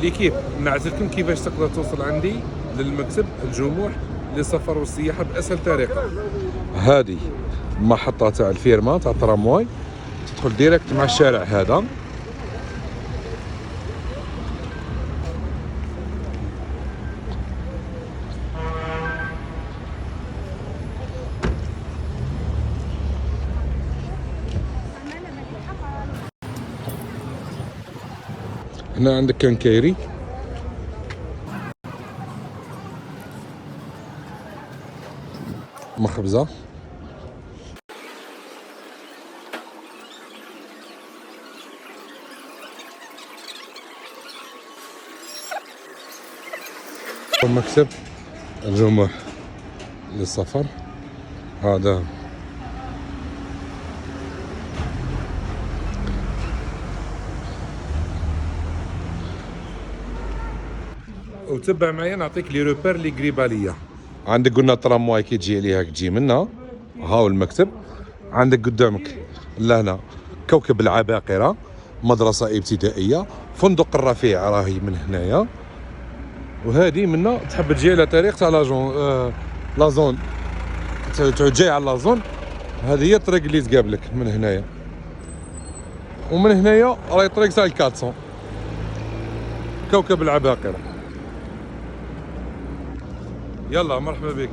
ليكيب نعزلكم كيفاش تقدر توصل عندي للمكتب الجموح للسفر والسياحه باسهل طريقه. هذه محطه تاع الفيرما تاع الترامواي، تدخل ديريكت مع الشارع هذا. هنا عندك كنكيري، مخبزة، مكتب الجموح للسفر هذا. وتبع معايا نعطيك لي روبير اللي قريبه ليا. عندك قلنا ترامواي كي تجي عليها تجي منا، هاو المكتب. عندك قدامك لهنا كوكب العباقرة، مدرسة ابتدائية. فندق الرفيع راهي من هنايا، وهذه منا تحب تجي على طريق تاع لازون تعود جاي على لازون. هذه هي الطريق اللي تقابلك من هنايا، ومن هنايا راهي طريق تاع 400 كوكب العباقرة. يلا مرحبا بك.